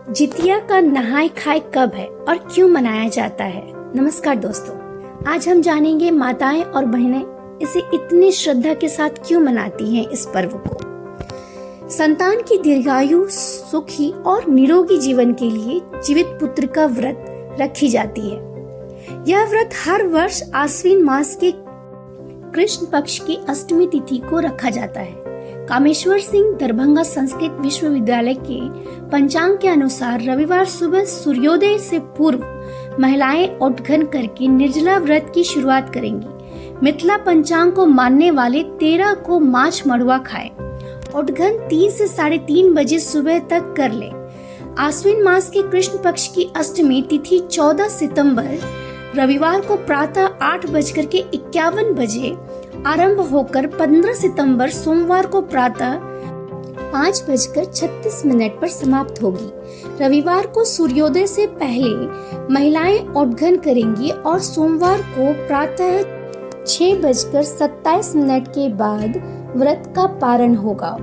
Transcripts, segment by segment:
जितिया का नहाय खाए कब है और क्यों मनाया जाता है। नमस्कार दोस्तों, आज हम जानेंगे माताएं और बहनें इसे इतनी श्रद्धा के साथ क्यों मनाती हैं। इस पर्व को संतान की दीर्घायु, सुखी और निरोगी जीवन के लिए जीवित पुत्र का व्रत रखी जाती है। यह व्रत हर वर्ष आश्विन मास के कृष्ण पक्ष की अष्टमी तिथि को रखा जाता है। कामेश्वर सिंह दरभंगा संस्कृत विश्वविद्यालय के पंचांग के अनुसार रविवार सुबह सूर्योदय से पूर्व महिलाएं उठघन करके निर्जला व्रत की शुरुआत करेंगी। मिथिला पंचांग को मानने वाले 13 को माछ मड़ुआ खाएं। उठघन 3 से 3:30 बजे सुबह तक कर ले। आश्विन मास के कृष्ण पक्ष की अष्टमी तिथि 14 सितंबर रविवार को प्रातः 8:51 बजे आरंभ होकर 15 सितंबर सोमवार को प्रातः 5:36 पर समाप्त होगी। रविवार को सूर्योदय से पहले महिलाएं उठघन करेंगी और सोमवार को प्रातः 6:27 के बाद व्रत का पारण होगा।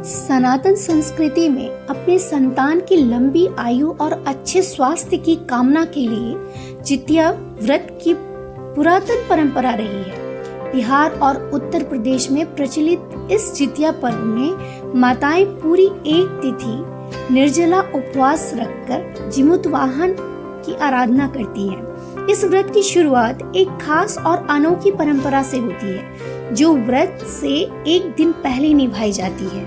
सनातन संस्कृति में अपने संतान की लंबी आयु और अच्छे स्वास्थ्य की कामना के लिए जितिया व्रत की पुरातन परंपरा रही है। बिहार और उत्तर प्रदेश में प्रचलित इस जितिया पर्व में माताएं पूरी एक तिथि निर्जला उपवास रखकर जीमूत वाहन की आराधना करती हैं। इस व्रत की शुरुआत एक खास और अनोखी परंपरा से होती है, जो व्रत से एक दिन पहले निभाई जाती है।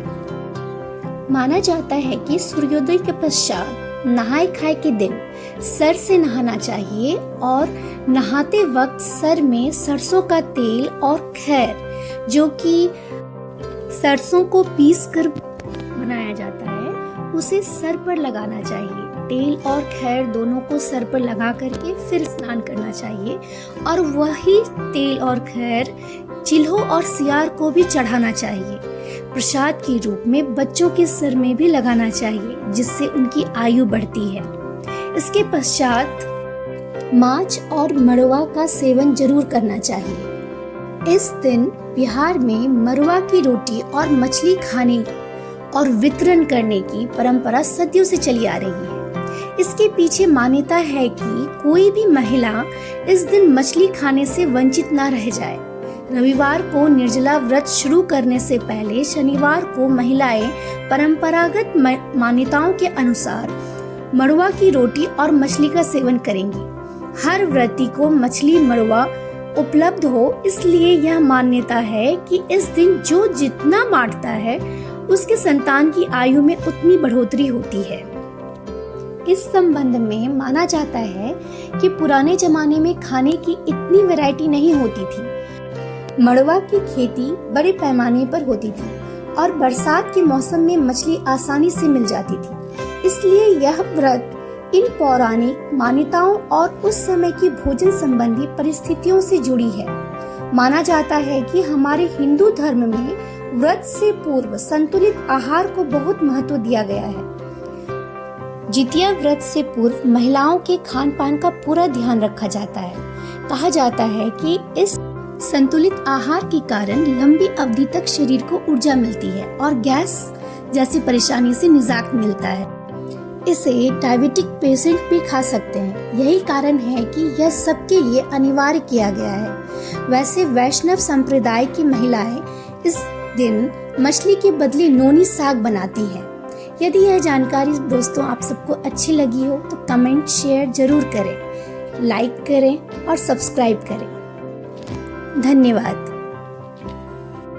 माना जाता है कि सूर्योदय के पश्चात नहाय खाए के दिन सर से नहाना चाहिए और नहाते वक्त सर में सरसों का तेल और खैर, जो कि सरसों को पीसकर बनाया जाता है, उसे सर पर लगाना चाहिए। तेल और खैर दोनों को सर पर लगा करके फिर स्नान करना चाहिए और वही तेल और खैर चिल्हों और सियार को भी चढ़ाना चाहिए। प्रसाद के रूप में बच्चों के सिर में भी लगाना चाहिए, जिससे उनकी आयु बढ़ती है। इसके पश्चात माछ और मड़ुआ का सेवन जरूर करना चाहिए। इस दिन बिहार में मड़ुआ की रोटी और मछली खाने और वितरण करने की परंपरा सदियों से चली आ रही है। इसके पीछे मान्यता है कि कोई भी महिला इस दिन मछली खाने से वंचित न रह जाए। रविवार को निर्जला व्रत शुरू करने से पहले शनिवार को महिलाएं परंपरागत मान्यताओं के अनुसार मड़ुआ की रोटी और मछली का सेवन करेंगी। हर व्रती को मछली मड़ुआ उपलब्ध हो, इसलिए यह मान्यता है कि इस दिन जो जितना बांटता है उसके संतान की आयु में उतनी बढ़ोतरी होती है। इस संबंध में माना जाता है कि पुराने जमाने में खाने की इतनी वैरायटी नहीं होती थी। मड़ुआ की खेती बड़े पैमाने पर होती थी और बरसात के मौसम में मछली आसानी से मिल जाती थी। इसलिए यह व्रत इन पौराणिक मान्यताओं और उस समय की भोजन संबंधी परिस्थितियों से जुड़ी है। माना जाता है कि हमारे हिंदू धर्म में व्रत से पूर्व संतुलित आहार को बहुत महत्व दिया गया है। जितिया व्रत से पूर्व महिलाओं के खान पान का पूरा ध्यान रखा जाता है। कहा जाता है कि इस संतुलित आहार के कारण लंबी अवधि तक शरीर को ऊर्जा मिलती है और गैस जैसी परेशानी से निजात मिलता है। इसे डायबिटिक पेशेंट भी खा सकते हैं। यही कारण है कि यह सबके लिए अनिवार्य किया गया है। वैसे वैष्णव संप्रदाय की महिलाएं इस दिन मछली के बदले नोनी साग बनाती हैं। यदि यह जानकारी दोस्तों आप सबको अच्छी लगी हो तो कमेंट शेयर जरूर करें, लाइक करें और सब्सक्राइब करें। धन्यवाद।